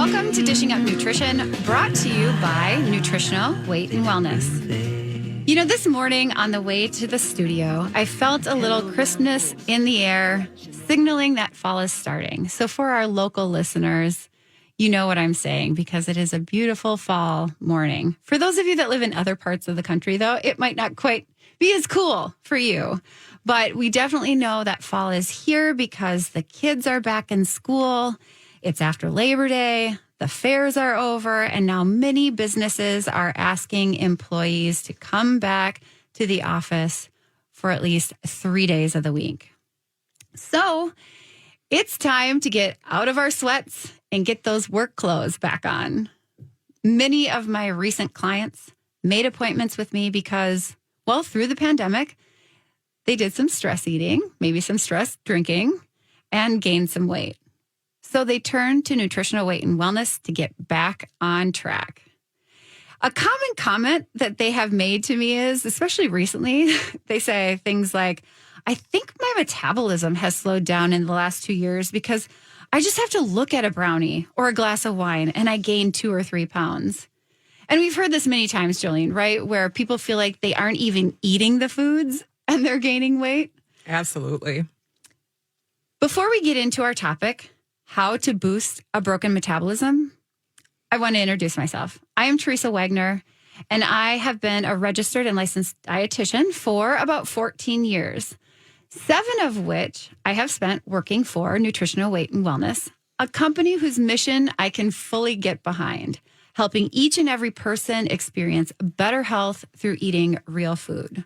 Welcome to Dishing Up Nutrition, brought to you by Nutritional Weight and Wellness. You know, this morning on the way to the studio, I felt a little crispness in the air, signaling that fall is starting. So for our local listeners, you know what I'm saying, because it is a beautiful fall morning. For those of you that live in other parts of the country, though, it might not quite be as cool for you. But we definitely know that fall is here because the kids are back in school. It's after Labor Day. The fairs are over. And now many businesses are asking employees to come back to the office for at least 3 days of the week. So it's time to get out of our sweats and get those work clothes back on. Many of my recent clients made appointments with me because, well, through the pandemic, they did some stress eating, maybe some stress drinking, and gained some weight. So they turned to Nutritional Weight and Wellness to get back on track. A common comment that they have made to me is, especially recently, they say things like, I think my metabolism has slowed down in the last 2 years because I just have to look at a brownie or a glass of wine and I gain 2 or 3 pounds. And we've heard this many times, Jolene, right? Where people feel like they aren't even eating the foods and they're gaining weight. Absolutely. Before we get into our topic, how to boost a broken metabolism, I want to introduce myself. I am Teresa Wagner, and I have been a registered and licensed dietitian for about 14 years, 7 of which I have spent working for Nutritional Weight and Wellness, a company whose mission I can fully get behind, helping each and every person experience better health through eating real food.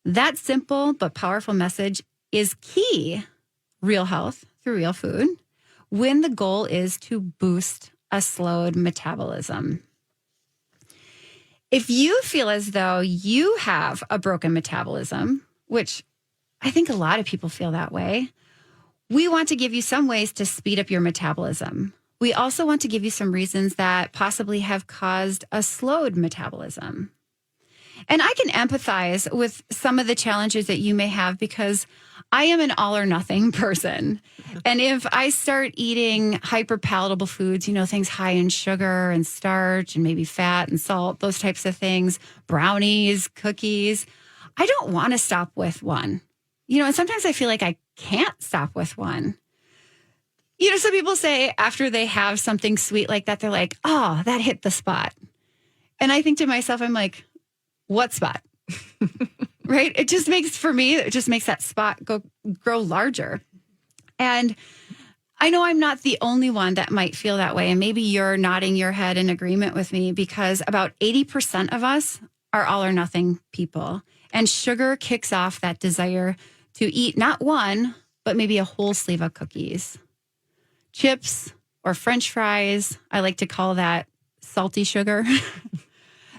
That simple but powerful message is key: real health through real food, when the goal is to boost a slowed metabolism. If you feel as though you have a broken metabolism, which I think a lot of people feel that way, we want to give you some ways to speed up your metabolism. We also want to give you some reasons that possibly have caused a slowed metabolism. And I can empathize with some of the challenges that you may have because I am an all or nothing person. And if I start eating hyper palatable foods, you know, things high in sugar and starch and maybe fat and salt, those types of things, brownies, cookies, I don't want to stop with one. You know, and sometimes I feel like I can't stop with one. You know, some people say after they have something sweet like that, they're like, oh, that hit the spot. And I think to myself, I'm like, what spot? Right? It just makes that spot grow larger. And I know I'm not the only one that might feel that way. And maybe you're nodding your head in agreement with me because about 80% of us are all or nothing people. And sugar kicks off that desire to eat not one, but maybe a whole sleeve of cookies, chips, or French fries. I like to call that salty sugar.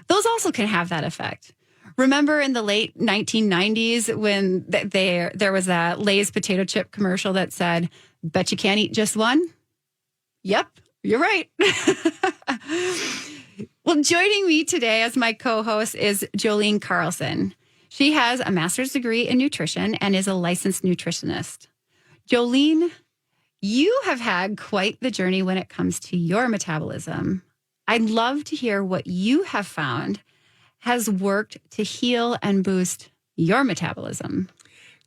Those also can have that effect. Remember in the late 1990s when there was a Lay's potato chip commercial that said, bet you can't eat just one? Yep, you're right. Well, joining me today as my co-host is Jolene Carlson. She has a master's degree in nutrition and is a licensed nutritionist. Jolene, you have had quite the journey when it comes to your metabolism. I'd love to hear what you have found has worked to heal and boost your metabolism.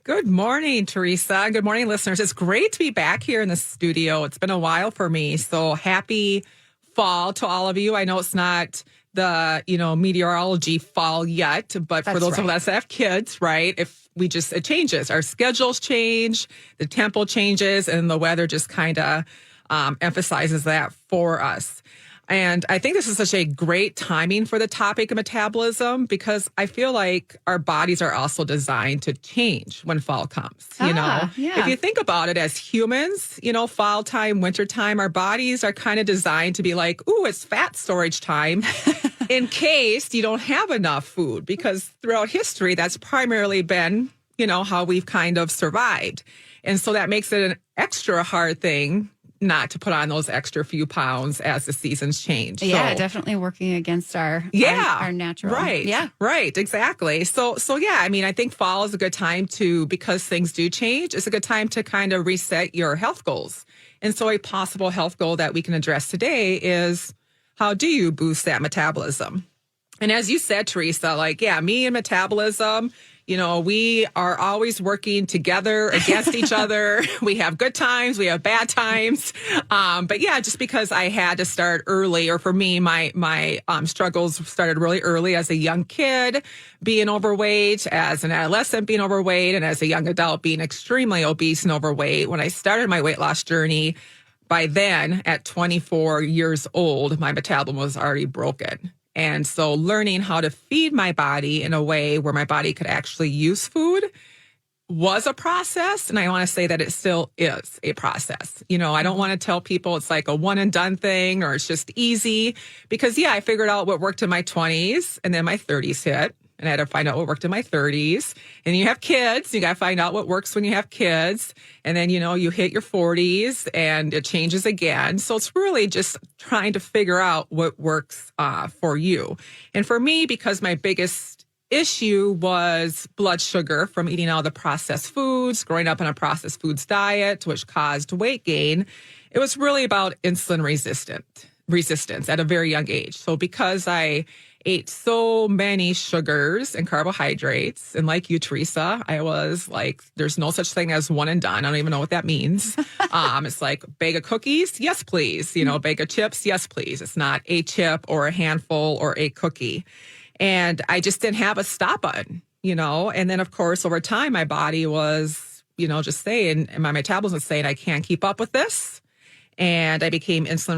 Good morning, Teresa. Good morning, listeners. It's great to be back here in the studio. It's been a while for me. So happy fall to all of you. I know it's not the, meteorology fall yet, but for those of us that have kids, right? It changes. Our schedules change, the tempo changes, and the weather just kind of emphasizes that for us. And I think this is such a great timing for the topic of metabolism because I feel like our bodies are also designed to change when fall comes. Yeah. If you think about it as humans, fall time, winter time, our bodies are kind of designed to be like, ooh, it's fat storage time in case you don't have enough food, because throughout history, that's primarily been, how we've kind of survived. And so that makes it an extra hard thing not to put on those extra few pounds as the seasons change. Yeah, So, definitely working against our natural. Right. Yeah. Right. Exactly. So yeah, I mean, I think fall is a good time to, because things do change, it's a good time to kind of reset your health goals. And so a possible health goal that we can address today is, how do you boost that metabolism? And as you said, Teresa, like, yeah, me and metabolism, we are always working together against each other. We have good times, we have bad times. But yeah, just because I had to start early, or for me, my struggles started really early as a young kid, being overweight, as an adolescent being overweight, and as a young adult being extremely obese and overweight. When I started my weight loss journey, by then, at 24 years old, my metabolism was already broken. And so learning how to feed my body in a way where my body could actually use food was a process. And I want to say that it still is a process. I don't want to tell people it's like a one and done thing or it's just easy, because I figured out what worked in my 20s, and then my 30s hit. And I had to find out what worked in my 30s. And you have kids, you got to find out what works when you have kids. And then, you hit your 40s and it changes again. So it's really just trying to figure out what works for you. And for me, because my biggest issue was blood sugar from eating all the processed foods, growing up on a processed foods diet, which caused weight gain, it was really about insulin resistance at a very young age. So because I ate so many sugars and carbohydrates, and like you, Teresa, I was like, there's no such thing as one and done. I don't even know what that means. It's like bag of cookies, yes, please. Bag of chips, yes, please. It's not a chip or a handful or a cookie. And I just didn't have a stop button, And then, of course, over time, my body was, just saying, and my metabolism was saying, I can't keep up with this. And I became insulin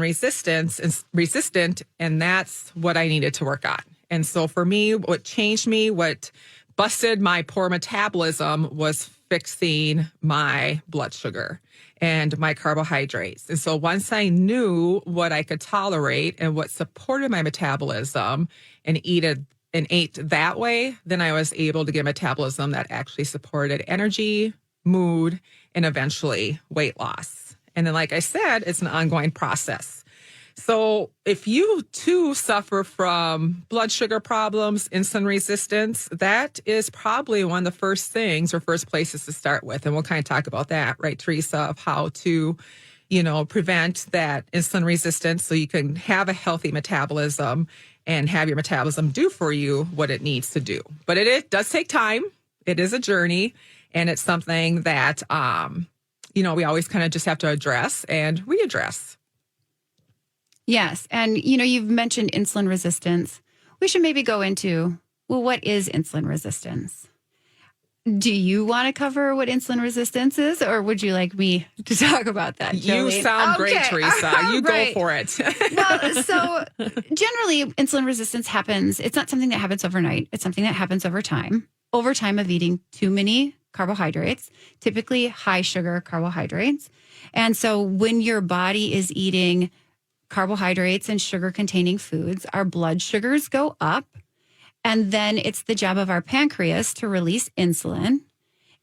resistant, and that's what I needed to work on. And so for me, what changed me, what busted my poor metabolism, was fixing my blood sugar and my carbohydrates. And so once I knew what I could tolerate and what supported my metabolism and ate that way, then I was able to get metabolism that actually supported energy, mood, and eventually weight loss. And then, like I said, it's an ongoing process. So if you too suffer from blood sugar problems, insulin resistance, that is probably one of the first things or first places to start with. And we'll kind of talk about that, right, Teresa, of how to, prevent that insulin resistance so you can have a healthy metabolism and have your metabolism do for you what it needs to do. But it does take time. It is a journey, and it's something that, we always kind of just have to address and readdress. Yes. And, you've mentioned insulin resistance. We should maybe go into, well, what is insulin resistance? Do you want to cover what insulin resistance is, or would you like me to talk about that, Jolene? You sound great, Teresa. You right. Go for it. Well, so generally, insulin resistance happens. It's not something that happens overnight. It's something that happens over time of eating too many carbohydrates, typically high sugar carbohydrates. And so when your body is eating carbohydrates and sugar containing foods, our blood sugars go up. And then it's the job of our pancreas to release insulin.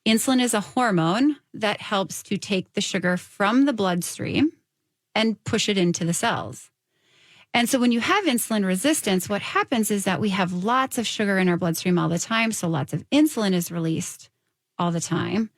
Insulin is a hormone that helps to take the sugar from the bloodstream and push it into the cells. And so when you have insulin resistance, what happens is that we have lots of sugar in our bloodstream all the time. So lots of insulin is released all the time.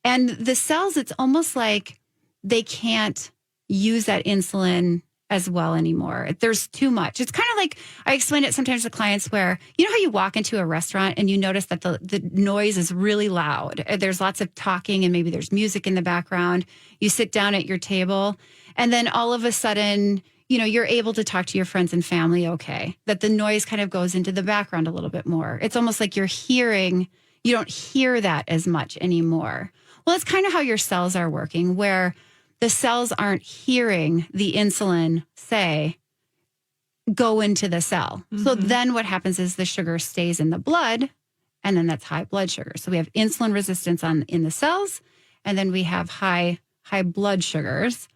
And the cells, it's almost like they can't use that insulin as well anymore. There's too much. It's kind of like, I explain it sometimes to clients where, how you walk into a restaurant and you notice that the noise is really loud. There's lots of talking and maybe there's music in the background. You sit down at your table and then all of a sudden, you're able to talk to your friends and family okay. That the noise kind of goes into the background a little bit more. It's almost like you don't hear that as much anymore. Well, it's kind of how your cells are working, where the cells aren't hearing the insulin say, go into the cell. Mm-hmm. So then what happens is the sugar stays in the blood, and then that's high blood sugar. So we have insulin resistance in the cells, and then we have high blood sugars.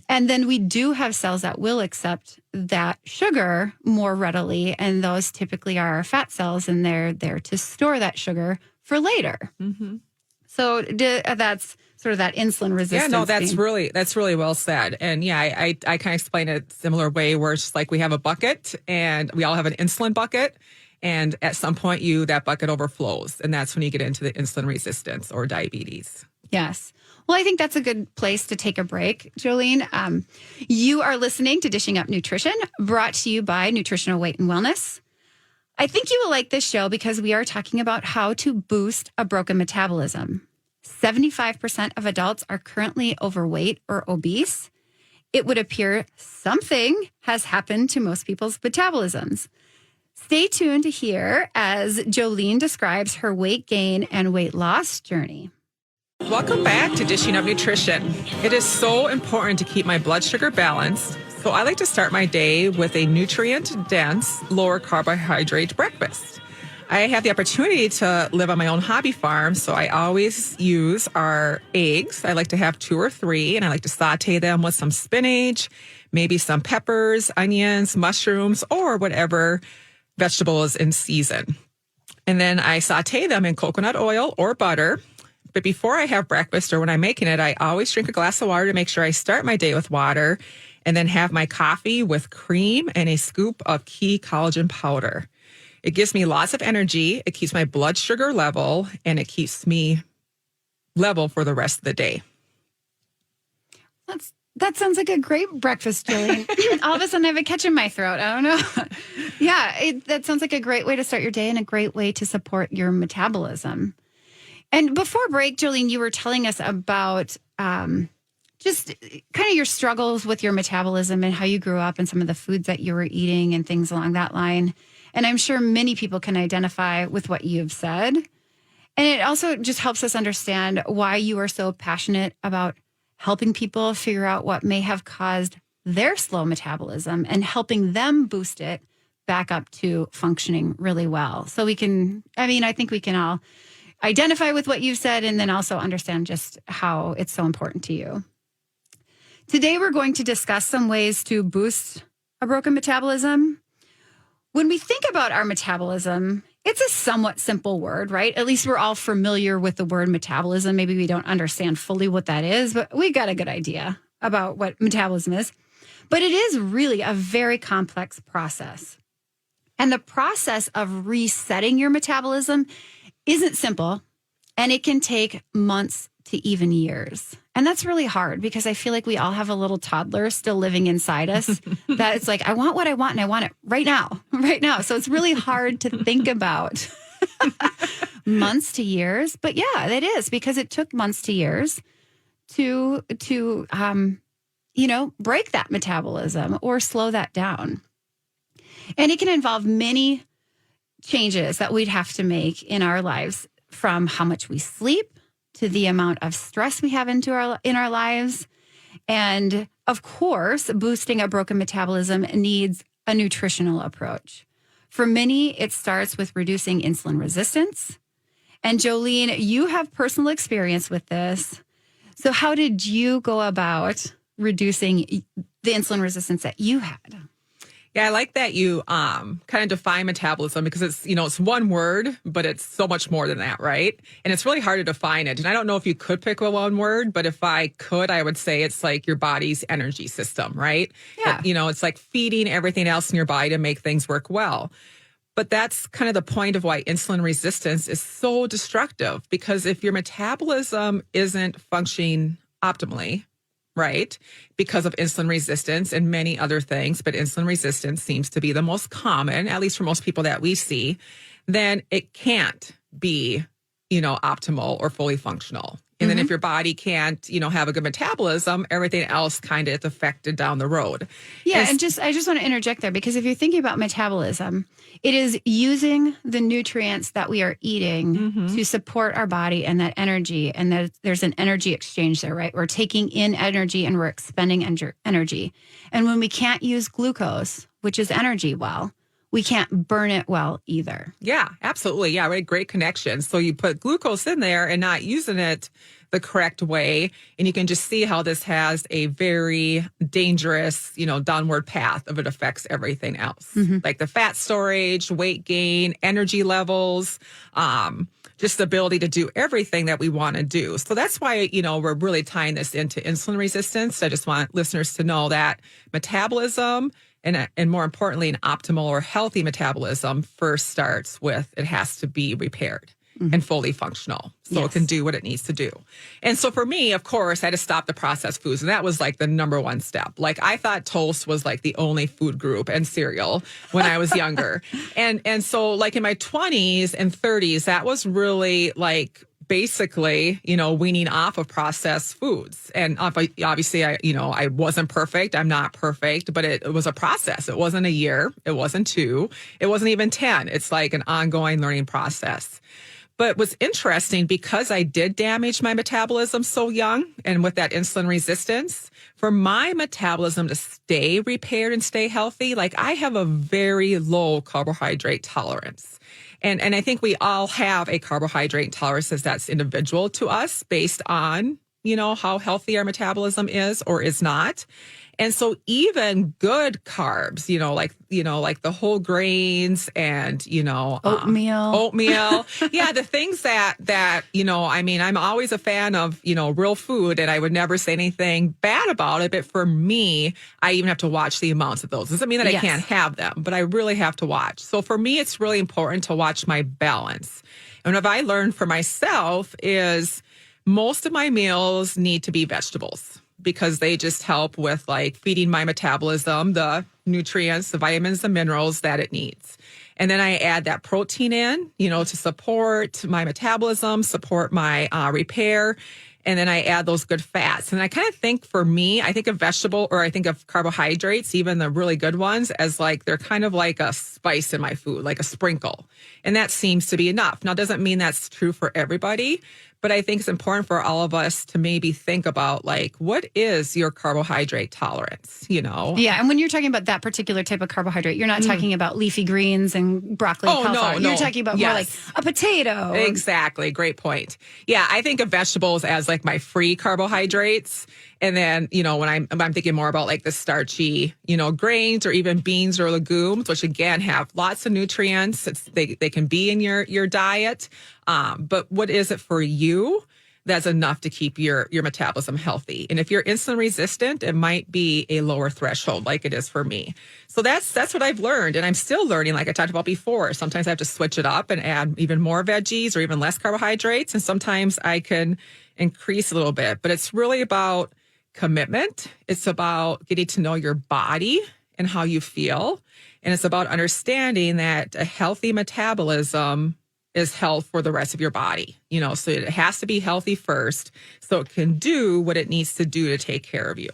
And then we do have cells that will accept that sugar more readily, and those typically are our fat cells, and they're there to store that sugar for later. Mm-hmm. So that's sort of that insulin resistance. Yeah, no, that's thing. really well said. And yeah, I kind of explain it a similar way where it's just like we have a bucket and we all have an insulin bucket. And at some point that bucket overflows. And that's when you get into the insulin resistance or diabetes. Yes. Well, I think that's a good place to take a break, Jolene. You are listening to Dishing Up Nutrition, brought to you by Nutritional Weight and Wellness. I think you will like this show because we are talking about how to boost a broken metabolism. 75% of adults are currently overweight or obese. It would appear something has happened to most people's metabolisms. Stay tuned to hear as Jolene describes her weight gain and weight loss journey. Welcome back to Dishing Up Nutrition. It is so important to keep my blood sugar balanced, so I like to start my day with a nutrient-dense, lower carbohydrate breakfast. I have the opportunity to live on my own hobby farm, so I always use our eggs. I like to have 2 or 3, and I like to saute them with some spinach, maybe some peppers, onions, mushrooms, or whatever vegetable is in season. And then I saute them in coconut oil or butter. But before I have breakfast or when I'm making it, I always drink a glass of water to make sure I start my day with water and then have my coffee with cream and a scoop of key collagen powder. It gives me lots of energy. It keeps my blood sugar level and it keeps me level for the rest of the day. That sounds like a great breakfast, Jillian. All of a sudden I have a catch in my throat. I don't know. Yeah, that sounds like a great way to start your day and a great way to support your metabolism. And before break, Jolene, you were telling us about just kind of your struggles with your metabolism and how you grew up and some of the foods that you were eating and things along that line. And I'm sure many people can identify with what you've said. And it also just helps us understand why you are so passionate about helping people figure out what may have caused their slow metabolism and helping them boost it back up to functioning really well. So I think we can all identify with what you've said and then also understand just how it's so important to you. Today, we're going to discuss some ways to boost a broken metabolism. When we think about our metabolism, it's a somewhat simple word, right? At least we're all familiar with the word metabolism. Maybe we don't understand fully what that is, but we got a good idea about what metabolism is. But it is really a very complex process. And the process of resetting your metabolism isn't simple, and it can take months to even years. And that's really hard because I feel like we all have a little toddler still living inside us that it's like, I want what I want and I want it right now. So it's really hard to think about months to years. But yeah, it is because it took months to years to break that metabolism or slow that down. And it can involve many changes that we'd have to make in our lives, from how much we sleep to the amount of stress we have in our lives. And of course, boosting a broken metabolism needs a nutritional approach. For many, it starts with reducing insulin resistance. And Jolene, you have personal experience with this. So how did you go about reducing the insulin resistance that you had? Yeah, I like that you kind of define metabolism because it's one word, but it's so much more than that, right? And it's really hard to define it. And I don't know if you could pick one word, but if I could, I would say it's like your body's energy system, right? Yeah. It's like feeding everything else in your body to make things work well. But that's kind of the point of why insulin resistance is so destructive, because if your metabolism isn't functioning optimally, right, because of insulin resistance and many other things, but insulin resistance seems to be the most common, at least for most people that we see, then it can't be, optimal or fully functional. And then if your body can't, have a good metabolism, everything else kind of is affected down the road. Yeah, I just want to interject there, because if you're thinking about metabolism, it is using the nutrients that we are eating to support our body and that energy, and that there's an energy exchange there, right? We're taking in energy and we're expending energy. And when we can't use glucose, which is energy, well, we can't burn it well either. Yeah, absolutely. Yeah, right. Great connection. So you put glucose in there and not using it the correct way. And you can just see how this has a very dangerous, downward path of it affects everything else. Like the fat storage, weight gain, energy levels, just the ability to do everything that we want to do. So that's why, we're really tying this into insulin resistance. I just want listeners to know that metabolism and more importantly, an optimal or healthy metabolism first starts with it has to be repaired and fully functional so it can do what it needs to do. And so for me, of course, I had to stop the processed foods. And that was like the number one step. Like I thought toast was like the only food group and cereal when I was younger. And so like in my 20s and 30s, that was really like basically, weaning off of processed foods. And obviously, I wasn't perfect. I'm not perfect, but it was a process. It wasn't a year. It wasn't 2. It wasn't even 10. It's like an ongoing learning process. But what's interesting, because I did damage my metabolism so young and with that insulin resistance, for my metabolism to stay repaired and stay healthy, like I have a very low carbohydrate tolerance. And I think we all have a carbohydrate tolerance that's individual to us based on, how healthy our metabolism is or is not. And so even good carbs, like the whole grains and, oatmeal. Yeah. The things that, I'm always a fan of, real food, and I would never say anything bad about it. But for me, I even have to watch the amounts of those. Doesn't mean that I can't have them, but I really have to watch. So for me, it's really important to watch my balance. And what I learned for myself is most of my meals need to be vegetables, because they just help with like feeding my metabolism, the nutrients, the vitamins, the minerals that it needs. And then I add that protein in, to support my metabolism, support my repair. And then I add those good fats. And I kind of think for me, I think of vegetable, or I think of carbohydrates, even the really good ones, as like they're kind of like a spice in my food, like a sprinkle. And that seems to be enough. Now, it doesn't mean that's true for everybody, but I think it's important for all of us to maybe think about like, what is your carbohydrate tolerance, Yeah. And when you're talking about that particular type of carbohydrate, you're not talking about leafy greens and broccoli. Oh, cauliflower. no. You're talking about more like a potato. Exactly. Great point. Yeah. I think of vegetables as like my free carbohydrates. And then, when I'm thinking more about like the starchy, grains or even beans or legumes, which again have lots of nutrients. They can be in your diet. But what is it for you that's enough to keep your metabolism healthy? And if you're insulin resistant, it might be a lower threshold like it is for me. So that's what I've learned. And I'm still learning, like I talked about before. Sometimes I have to switch it up and add even more veggies or even less carbohydrates. And sometimes I can increase a little bit. But it's really about commitment. It's about getting to know your body and how you feel. And it's about understanding that a healthy metabolism is health for the rest of your body. So it has to be healthy first so it can do what it needs to do to take care of you.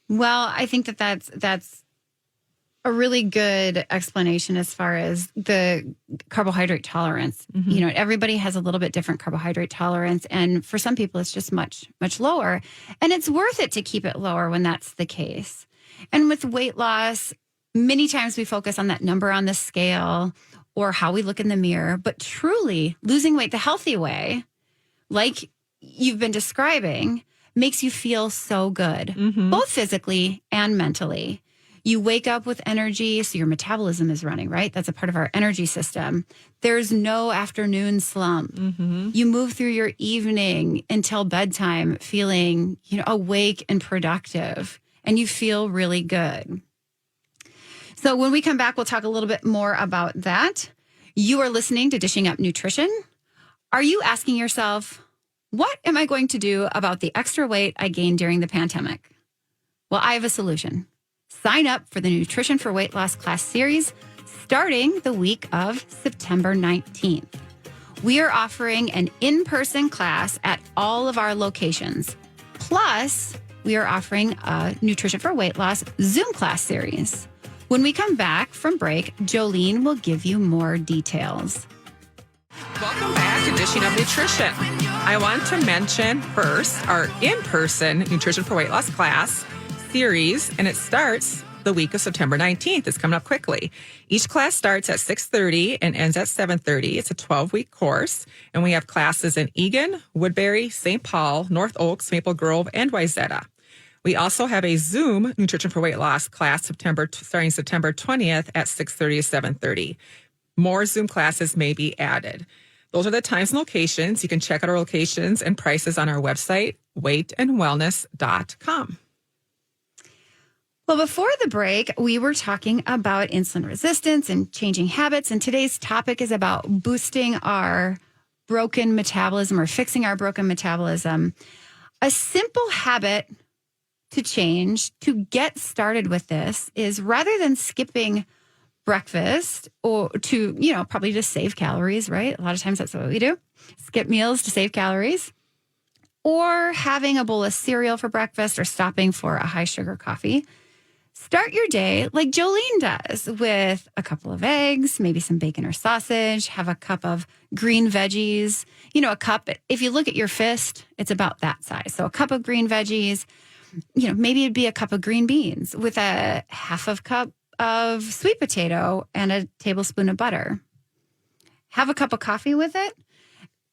Well, I think that's a really good explanation as far as the carbohydrate tolerance. Everybody has a little bit different carbohydrate tolerance. And for some people, it's just much, much lower. And it's worth it to keep it lower when that's the case. And with weight loss, many times we focus on that number on the scale or how we look in the mirror. But truly, losing weight the healthy way, like you've been describing, makes you feel so good, both physically and mentally. You wake up with energy, so your metabolism is running, right? That's a part of our energy system. There's no afternoon slump. You move through your evening until bedtime feeling, awake and productive, and you feel really good. So when we come back, we'll talk a little bit more about that. You are listening to Dishing Up Nutrition. Are you asking yourself, what am I going to do about the extra weight I gained during the pandemic? Well, I have a solution. Sign up for the Nutrition for Weight Loss class series starting the week of September 19th. We are offering an in-person class at all of our locations. Plus, we are offering a Nutrition for Weight Loss Zoom class series. When we come back from break, Jolene will give you more details. Welcome back to Dishing Up Nutrition. I want to mention first our in-person Nutrition for Weight Loss class series, and it starts the week of September 19th. It's coming up quickly. Each class starts at 6:30 and ends at 7:30. It's a 12-week course, and we have classes in Eagan, Woodbury, St. Paul, North Oaks, Maple Grove, and Wayzata. We also have a Zoom Nutrition for Weight Loss class starting September 20th at 6:30 to 7:30. more Zoom classes may be added. Those are the times and locations. You can check out our locations and prices on our website, weightandwellness.com. Well, before the break, we were talking about insulin resistance and changing habits. And today's topic is about boosting our broken metabolism or fixing our broken metabolism. A simple habit to change to get started with this is rather than skipping breakfast or to, probably just save calories, right? A lot of times that's what we do. Skip meals to save calories, or having a bowl of cereal for breakfast or stopping for a high sugar coffee. Start your day like Jolene does with a couple of eggs, maybe some bacon or sausage, have a cup of green veggies. A cup, if you look at your fist, it's about that size. So a cup of green veggies, maybe it'd be a cup of green beans with a half of cup of sweet potato and a tablespoon of butter. Have a cup of coffee with it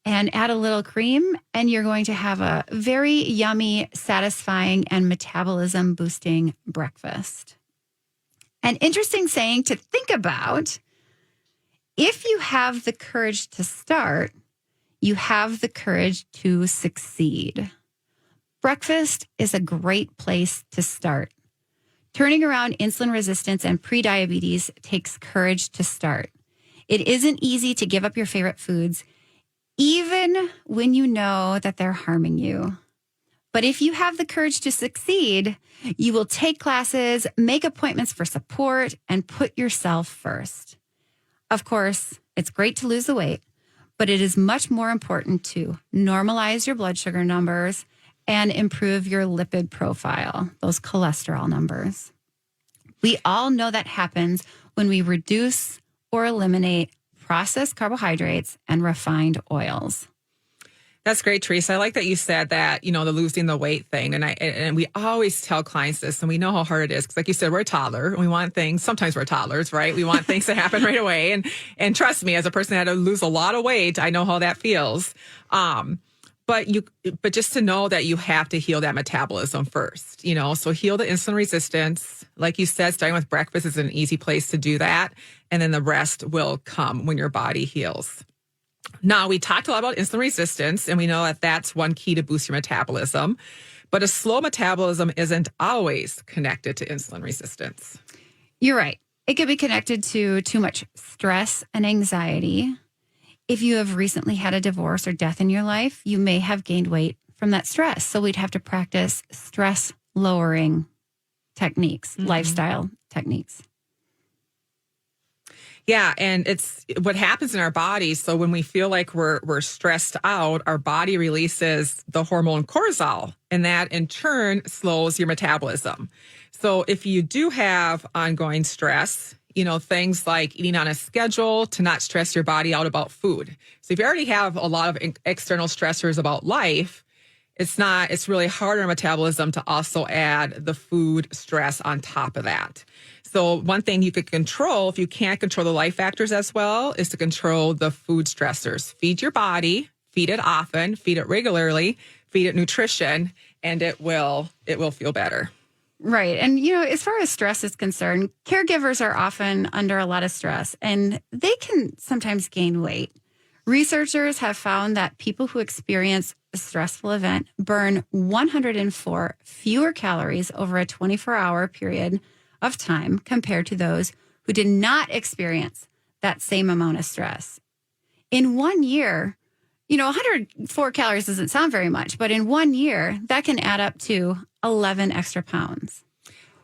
and add a little cream, and you're going to have a very yummy, satisfying, and metabolism boosting breakfast. An interesting saying to think about: if you have the courage to start, you have the courage to succeed. Breakfast is a great place to start. Turning around insulin resistance and prediabetes takes courage to start. It isn't easy to give up your favorite foods, even when you know that they're harming you. But if you have the courage to succeed, you will take classes, make appointments for support, and put yourself first. Of course, it's great to lose the weight, but it is much more important to normalize your blood sugar numbers and improve your lipid profile, those cholesterol numbers. We all know that happens when we reduce or eliminate processed carbohydrates and refined oils. That's great, Teresa. I like that you said that, the losing the weight thing. And we always tell clients this, and we know how hard it is. Because like you said, we're a toddler and we want things. Sometimes we're toddlers, right? We want things to happen right away. And trust me, as a person that had to lose a lot of weight, I know how that feels. But just to know that you have to heal that metabolism first, so heal the insulin resistance. Like you said, starting with breakfast is an easy place to do that. And then the rest will come when your body heals. Now, we talked a lot about insulin resistance, and we know that that's one key to boost your metabolism. But a slow metabolism isn't always connected to insulin resistance. You're right. It could be connected to too much stress and anxiety. If you have recently had a divorce or death in your life, you may have gained weight from that stress. So we'd have to practice stress lowering techniques, lifestyle techniques. Yeah, and it's what happens in our bodies. So when we feel like we're stressed out, our body releases the hormone cortisol, and that in turn slows your metabolism. So if you do have ongoing stress, things like eating on a schedule to not stress your body out about food. So if you already have a lot of external stressors about life, it's really hard on metabolism to also add the food stress on top of that. So one thing you could control, if you can't control the life factors as well, is to control the food stressors. Feed your body, feed it often, feed it regularly, feed it nutrition, and it will feel better. Right. And, as far as stress is concerned, caregivers are often under a lot of stress, and they can sometimes gain weight. Researchers have found that people who experience a stressful event burn 104 fewer calories over a 24-hour period of time compared to those who did not experience that same amount of stress. In 1 year, 104 calories doesn't sound very much, but in 1 year, that can add up to 11 extra pounds.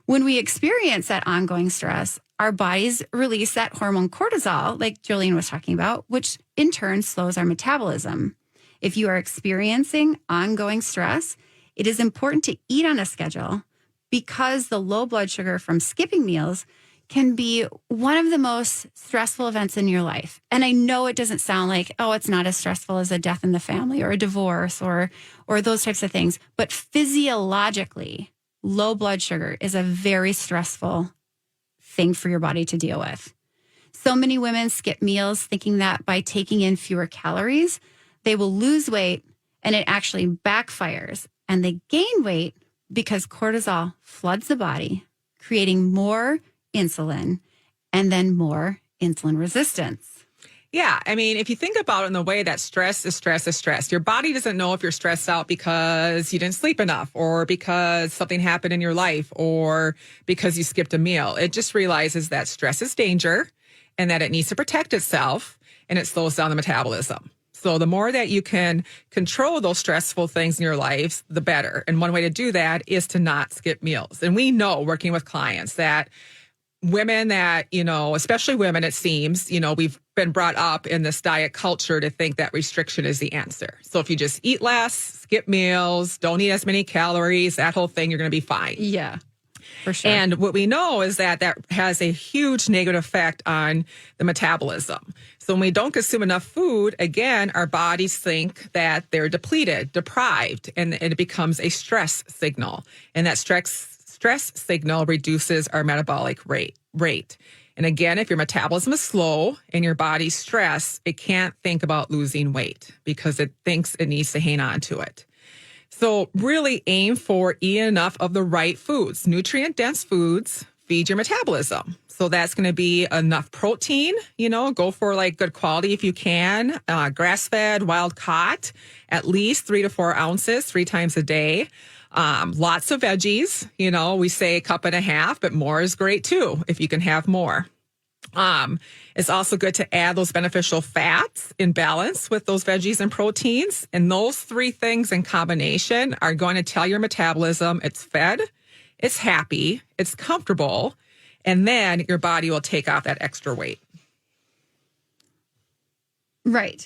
When we experience that ongoing stress, our bodies release that hormone cortisol, like Jolene was talking about, which in turn slows our metabolism. If you are experiencing ongoing stress, it is important to eat on a schedule because the low blood sugar from skipping meals can be one of the most stressful events in your life. And I know it doesn't sound like, it's not as stressful as a death in the family or a divorce or those types of things. But physiologically, low blood sugar is a very stressful thing for your body to deal with. So many women skip meals thinking that by taking in fewer calories, they will lose weight, and it actually backfires. And they gain weight because cortisol floods the body, creating more insulin and then more insulin resistance. Yeah. I mean, if you think about it in the way that stress is stress, your body doesn't know if you're stressed out because you didn't sleep enough or because something happened in your life or because you skipped a meal. It just realizes that stress is danger and that it needs to protect itself, and it slows down the metabolism. So the more that you can control those stressful things in your life, the better. And one way to do that is to not skip meals. And we know, working with clients, that women that, especially women, it seems, we've been brought up in this diet culture to think that restriction is the answer. So if you just eat less, skip meals, don't eat as many calories, that whole thing, you're going to be fine. Yeah, for sure. And what we know is that has a huge negative effect on the metabolism. So when we don't consume enough food, again, our bodies think that they're depleted, deprived, and it becomes a stress signal. And that stress signal reduces our metabolic rate. And again, if your metabolism is slow and your body's stressed, it can't think about losing weight because it thinks it needs to hang on to it. So really aim for eating enough of the right foods. Nutrient-dense foods feed your metabolism. So that's going to be enough protein, go for like good quality if you can. Grass-fed, wild-caught, at least 3 to 4 ounces 3 times a day. Lots of veggies, we say 1.5 cups, but more is great too if you can have more. It's also good to add those beneficial fats in balance with those veggies and proteins. And those 3 things in combination are going to tell your metabolism it's fed, it's happy, it's comfortable, and then your body will take off that extra weight. Right.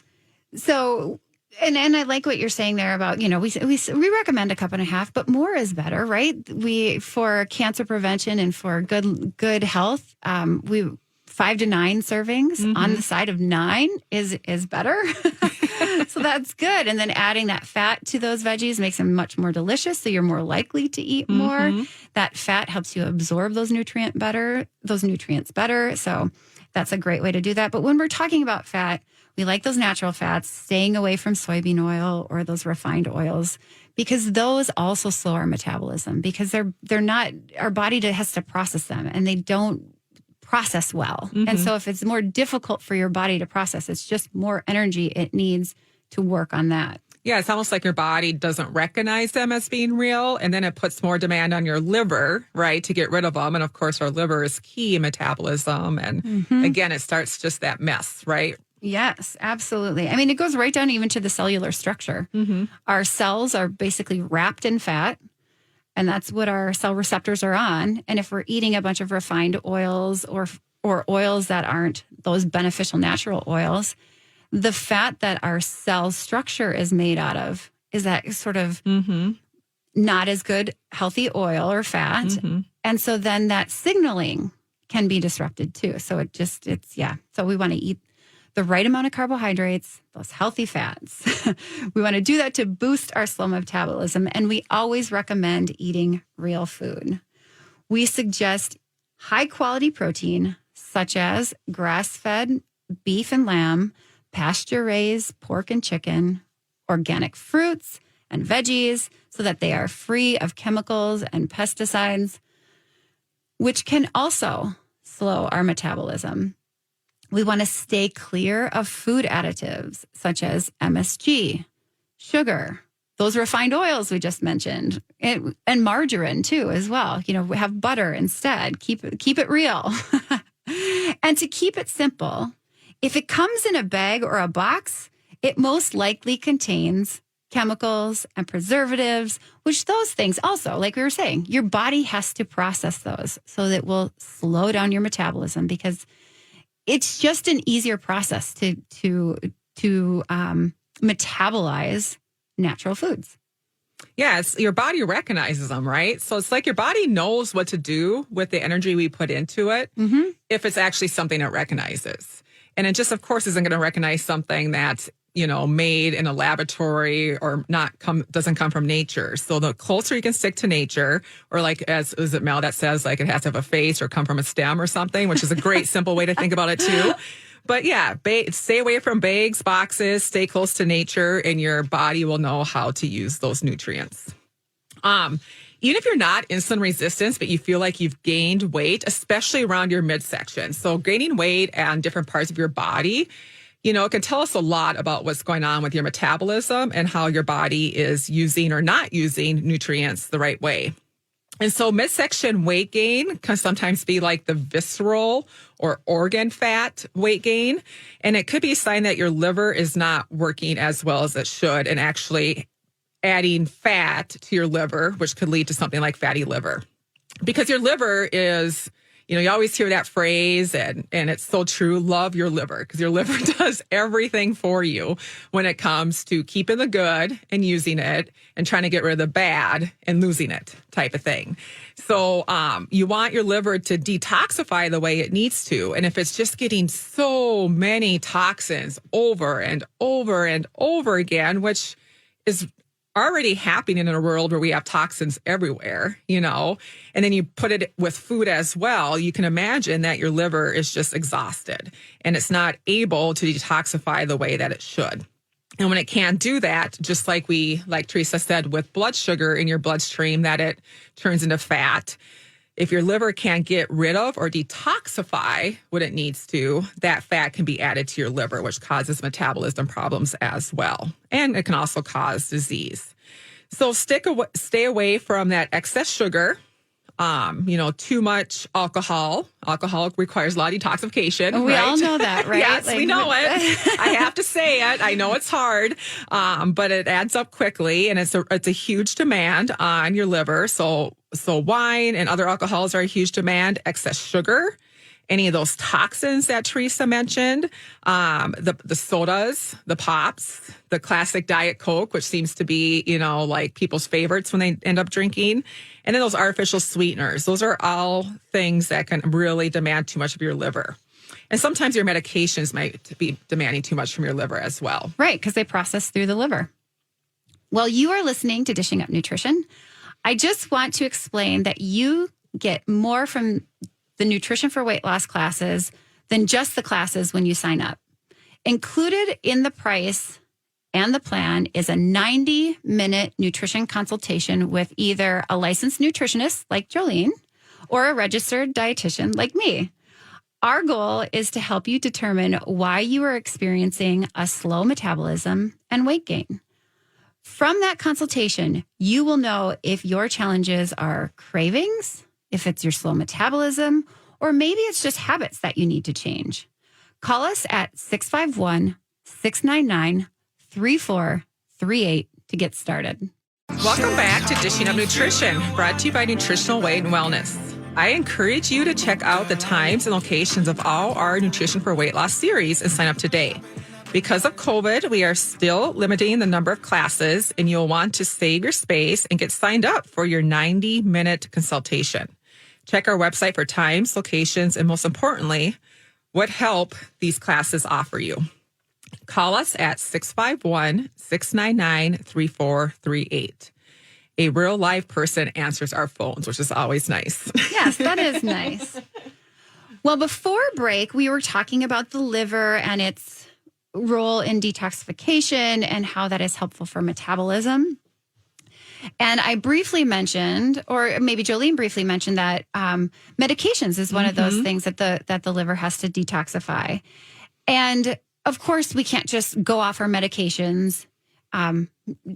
So, and I like what you're saying there about, we recommend 1.5 cups, but more is better, right? For cancer prevention and for good health, 5 to 9 servings on the side of 9 is better. So that's good. And then adding that fat to those veggies makes them much more delicious. So you're more likely to eat more. That fat helps you absorb those nutrients better. So that's a great way to do that. But when we're talking about fat, we like those natural fats, staying away from soybean oil or those refined oils, because those also slow our metabolism because they're not, our body has to process them and they don't process well. And so if it's more difficult for your body to process, it's just more energy it needs to work on that. Yeah, it's almost like your body doesn't recognize them as being real, and then it puts more demand on your liver, right, to get rid of them. And of course, our liver is key in metabolism. And again, it starts just that mess, right? Yes, absolutely. I mean, it goes right down even to the cellular structure. Our cells are basically wrapped in fat, and that's what our cell receptors are on. And if we're eating a bunch of refined oils or oils that aren't those beneficial natural oils, the fat that our cell structure is made out of is that sort of not as good healthy oil or fat. And so then that signaling can be disrupted too. So So we want to eat the right amount of carbohydrates, those healthy fats. We want to do that to boost our slow metabolism. And we always recommend eating real food. We suggest high quality protein, such as grass-fed beef and lamb, pasture-raised pork and chicken, organic fruits and veggies, so that they are free of chemicals and pesticides, which can also slow our metabolism. We want to stay clear of food additives such as MSG, sugar, those refined oils we just mentioned, and margarine too as well. We have butter instead. Keep it real. And to keep it simple, if it comes in a bag or a box, it most likely contains chemicals and preservatives, which those things also, like we were saying, your body has to process those so that it will slow down your metabolism, because it's just an easier process to metabolize natural foods. Yeah, your body recognizes them, right? So it's like your body knows what to do with the energy we put into it if it's actually something it recognizes. And it just, of course, isn't going to recognize something that's, made in a laboratory or doesn't come from nature. So the closer you can stick to nature, or like, is it Mel that says like it has to have a face or come from a stem or something, which is a great simple way to think about it too. But yeah, stay away from bags, boxes, stay close to nature, and your body will know how to use those nutrients. Even if you're not insulin resistant, but you feel like you've gained weight, especially around your midsection. So gaining weight on different parts of your body, it can tell us a lot about what's going on with your metabolism and how your body is using or not using nutrients the right way. And so midsection weight gain can sometimes be like the visceral or organ fat weight gain. And it could be a sign that your liver is not working as well as it should and actually adding fat to your liver, which could lead to something like fatty liver. Because your liver is, you always hear that phrase, and it's so true, love your liver, because your liver does everything for you when it comes to keeping the good and using it and trying to get rid of the bad and losing it type of thing. So you want your liver to detoxify the way it needs to. And if it's just getting so many toxins over and over and over again, which is already happening in a world where we have toxins everywhere, and then you put it with food as well, you can imagine that your liver is just exhausted and it's not able to detoxify the way that it should. And when it can't do that, just like Teresa said, with blood sugar in your bloodstream, that it turns into fat. If your liver can't get rid of or detoxify what it needs to, that fat can be added to your liver, which causes metabolism problems as well. And it can also cause disease. So stay away from that excess sugar, too much alcohol. Alcohol requires a lot of detoxification. We right? all know that, right? Yes, we know it. I have to say it. I know it's hard, but it adds up quickly, and it's a huge demand on your liver. So wine and other alcohols are a huge demand. Excess sugar, any of those toxins that Teresa mentioned, the sodas, the pops, the classic Diet Coke, which seems to be, like people's favorites when they end up drinking. And then those artificial sweeteners. Those are all things that can really demand too much of your liver. And sometimes your medications might be demanding too much from your liver as well. Right, because they process through the liver. Well, you are listening to Dishing Up Nutrition. I just want to explain that you get more from the Nutrition for Weight Loss classes than just the classes when you sign up. Included in the price and the plan is a 90-minute nutrition consultation with either a licensed nutritionist like Jolene or a registered dietitian like me. Our goal is to help you determine why you are experiencing a slow metabolism and weight gain. From that consultation, you will know if your challenges are cravings, if it's your slow metabolism, or maybe it's just habits that you need to change. Call us at 651-699-3438 to get started. Welcome back to Dishing Up Nutrition, brought to you by Nutritional Weight and Wellness. I encourage you to check out the times and locations of all our Nutrition for Weight Loss series and sign up today. Because of COVID, we are still limiting the number of classes, and you'll want to save your space and get signed up for your 90-minute consultation. Check our website for times, locations, and most importantly, what help these classes offer you. Call us at 651-699-3438. A real live person answers our phones, which is always nice. Yes, that is nice. Well, before break, we were talking about the liver and its role in detoxification and how that is helpful for metabolism. And I briefly mentioned, or maybe Jolene briefly mentioned, that medications is one of those things that the liver has to detoxify. And of course, we can't just go off our medications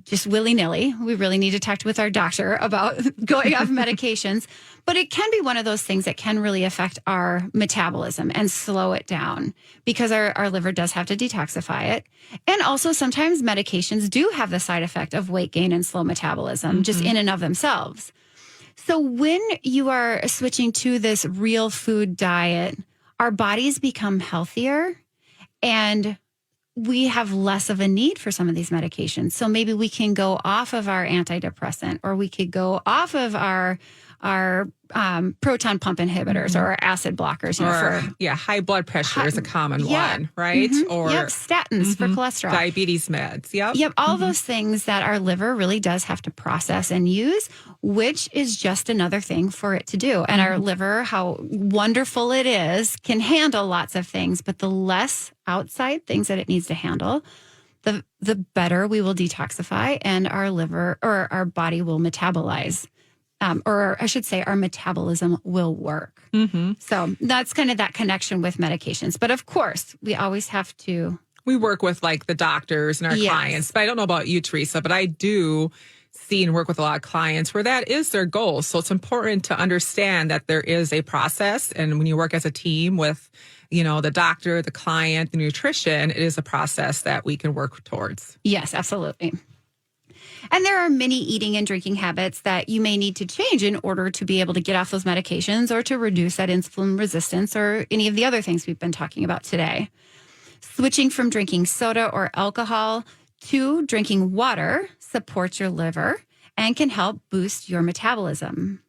just willy-nilly. We really need to talk with our doctor about going off medications. But it can be one of those things that can really affect our metabolism and slow it down because our liver does have to detoxify it. And also sometimes medications do have the side effect of weight gain and slow metabolism just in and of themselves. So when you are switching to this real food diet, our bodies become healthier and we have less of a need for some of these medications. So maybe we can go off of our antidepressant, or we could go off of our proton pump inhibitors or our acid blockers. High blood pressure is a common one, right? Or statins for cholesterol. Diabetes meds, Yep, all those things that our liver really does have to process and use, which is just another thing for it to do. And our liver, how wonderful it is, can handle lots of things, but the less outside things that it needs to handle, the better we will detoxify and our liver or our body will metabolize or I should say our metabolism will work. So that's kind of that connection with medications. But of course, we always have to. We work with like the doctors and our clients, but I don't know about you, Teresa, but I do see and work with a lot of clients where that is their goal. So it's important to understand that there is a process. And when you work as a team with, the doctor, the client, the nutrition, it is a process that we can work towards. Yes, absolutely. And there are many eating and drinking habits that you may need to change in order to be able to get off those medications or to reduce that insulin resistance or any of the other things we've been talking about today. Switching from drinking soda or alcohol to drinking water supports your liver and can help boost your metabolism.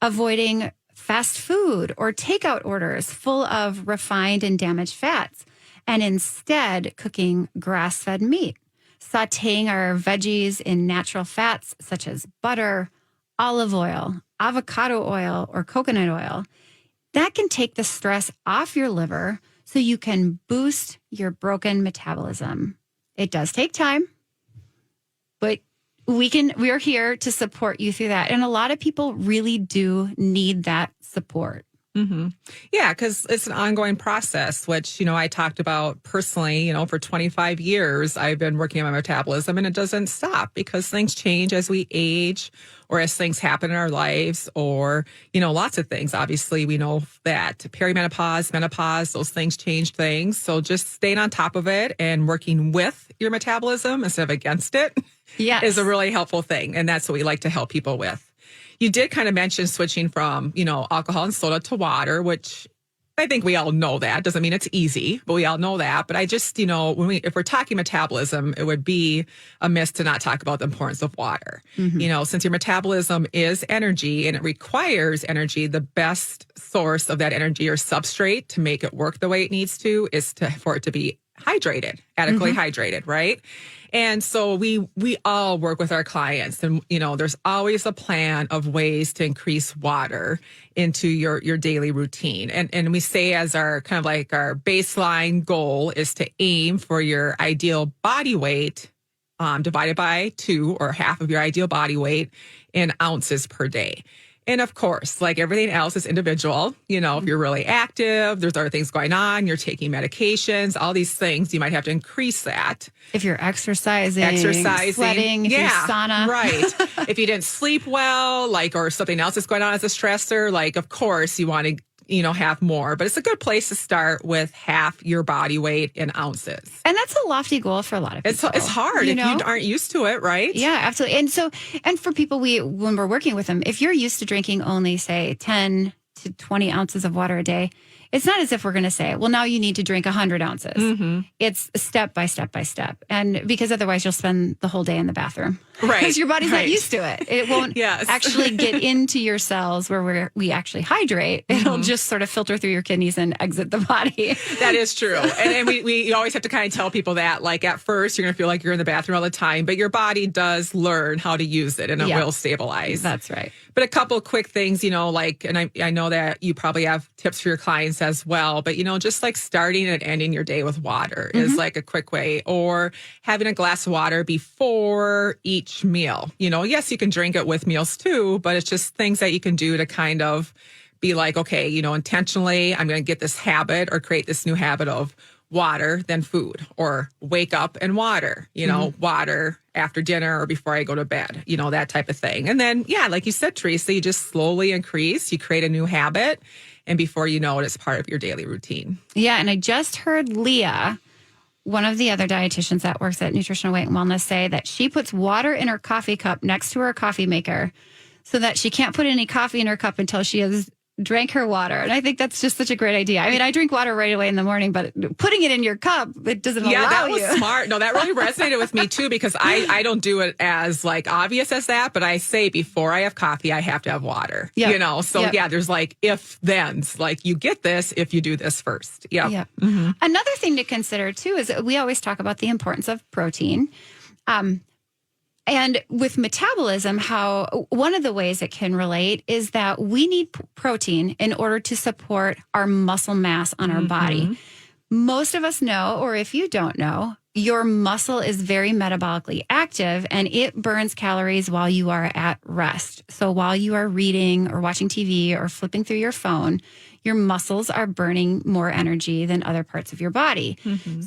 Avoiding fast food or takeout orders full of refined and damaged fats, and instead cooking grass-fed meat. Sautéing our veggies in natural fats such as butter, olive oil, avocado oil, or coconut oil. That can take the stress off your liver so you can boost your broken metabolism. It does take time, but we are here to support you through that. And a lot of people really do need that support. Yeah, because it's an ongoing process, which, I talked about personally, for 25 years, I've been working on my metabolism and it doesn't stop because things change as we age or as things happen in our lives or, lots of things. Obviously, we know that perimenopause, menopause, those things change things. So just staying on top of it and working with your metabolism instead of against it is a really helpful thing. And that's what we like to help people with. You did kind of mention switching from, alcohol and soda to water, which I think we all know that. Doesn't mean it's easy, but we all know that. But I just, if we're talking metabolism, it would be amiss to not talk about the importance of water. Since your metabolism is energy and it requires energy, the best source of that energy or substrate to make it work the way it needs to is for it to be hydrated, adequately hydrated, right? And so we all work with our clients and, there's always a plan of ways to increase water into your daily routine. And we say as our kind of like our baseline goal is to aim for your ideal body weight divided by 2 or half of your ideal body weight in ounces per day. And of course, like everything else is individual. If you're really active, there's other things going on, you're taking medications, all these things, you might have to increase that. If you're exercising, sweating, if you're sauna. Right. If you didn't sleep well, or something else is going on as a stressor, of course you want to, have more. But it's a good place to start with half your body weight in ounces. And that's a lofty goal for a lot of people. It's hard if you aren't used to it, right? Yeah, absolutely. And for people, when we're working with them, if you're used to drinking only, say, 10 to 20 ounces of water a day, it's not as if we're going to say, well, now you need to drink 100 ounces. It's step by step by step. And because otherwise you'll spend the whole day in the bathroom. Right. Because your body's not used to it. It won't actually get into your cells where we actually hydrate. It'll just sort of filter through your kidneys and exit the body. That is true. And we always have to kind of tell people that, at first you're going to feel like you're in the bathroom all the time, but your body does learn how to use it and it will stabilize. That's right. But a couple of quick things, and I know that you probably have tips for your clients as well, but, just starting and ending your day with water is a quick way, or having a glass of water before each meal. Yes, you can drink it with meals too, but it's just things that you can do to kind of be okay, intentionally, I'm going to get this habit or create this new habit of water than food, or wake up and water, water after dinner or before I go to bed, that type of thing. And then, like you said, Teresa, you just slowly increase, you create a new habit, and before you know it, it's part of your daily routine. Yeah. And I just heard Leah, one of the other dietitians that works at Nutritional Weight and Wellness, say that she puts water in her coffee cup next to her coffee maker so that she can't put any coffee in her cup until she has drank her water. And I think that's just such a great idea. I mean, I drink water right away in the morning, but putting it in your cup, it doesn't allow you. Yeah, that was smart. No, that really resonated with me too, because I don't do it as obvious as that, but I say before I have coffee, I have to have water, So there's if thens, you get this if you do this first. Yeah. Another thing to consider too is we always talk about the importance of protein. And with metabolism, how one of the ways it can relate is that we need protein in order to support our muscle mass on our body. Most of us know, or if you don't know, your muscle is very metabolically active and it burns calories while you are at rest. So while you are reading or watching TV or flipping through your phone, your muscles are burning more energy than other parts of your body.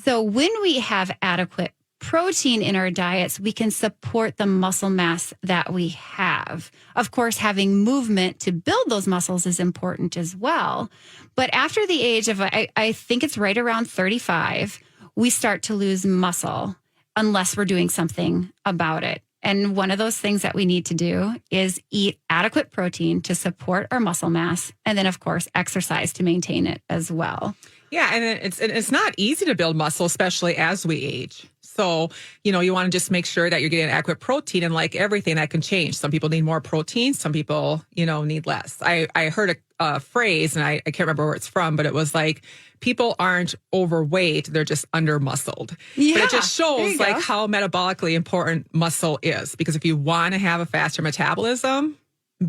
So when we have adequate protein in our diets, we can support the muscle mass that we have. Of course, having movement to build those muscles is important as well. But after the age of, I think it's right around 35, we start to lose muscle unless we're doing something about it. And one of those things that we need to do is eat adequate protein to support our muscle mass. And then, of course, exercise to maintain it as well. Yeah, and it's not easy to build muscle, especially as we age. So, you want to just make sure that you're getting adequate protein, and like everything, that can change. Some people need more protein. Some people, need less. I heard a phrase, and I can't remember where it's from, but it was like, people aren't overweight. They're just under muscled. Yeah, but it just shows like how metabolically important muscle is, because if you want to have a faster metabolism,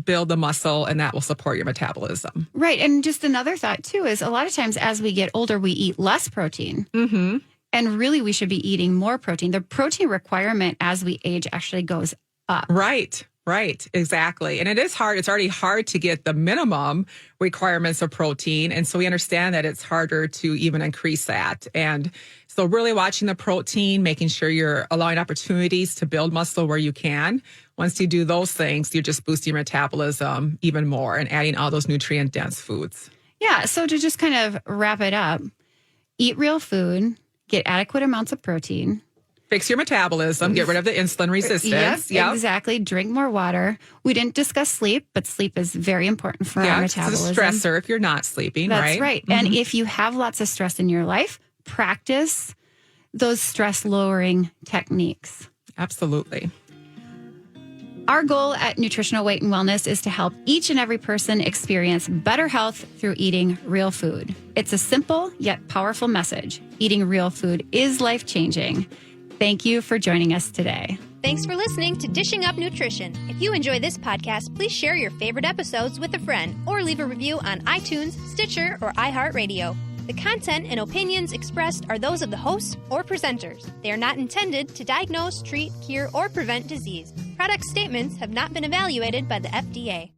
build the muscle, and that will support your metabolism. Right. And just another thought too is a lot of times as we get older, we eat less protein. And really, we should be eating more protein. The protein requirement as we age actually goes up. Right, exactly. And it is hard. It's already hard to get the minimum requirements of protein. And so we understand that it's harder to even increase that. And so really watching the protein, making sure you're allowing opportunities to build muscle where you can. Once you do those things, you're just boosting your metabolism even more and adding all those nutrient-dense foods. Yeah. So to just kind of wrap it up, eat real food. Get adequate amounts of protein. Fix your metabolism. Get rid of the insulin resistance. Yep, exactly. Drink more water. We didn't discuss sleep, but sleep is very important for our metabolism. It's a stressor if you're not sleeping, right? That's right. And if you have lots of stress in your life, practice those stress-lowering techniques. Absolutely. Our goal at Nutritional Weight and Wellness is to help each and every person experience better health through eating real food. It's a simple yet powerful message. Eating real food is life-changing. Thank you for joining us today. Thanks for listening to Dishing Up Nutrition. If you enjoy this podcast, please share your favorite episodes with a friend or leave a review on iTunes, Stitcher, or iHeartRadio. The content and opinions expressed are those of the hosts or presenters. They are not intended to diagnose, treat, cure, or prevent disease. Product statements have not been evaluated by the FDA.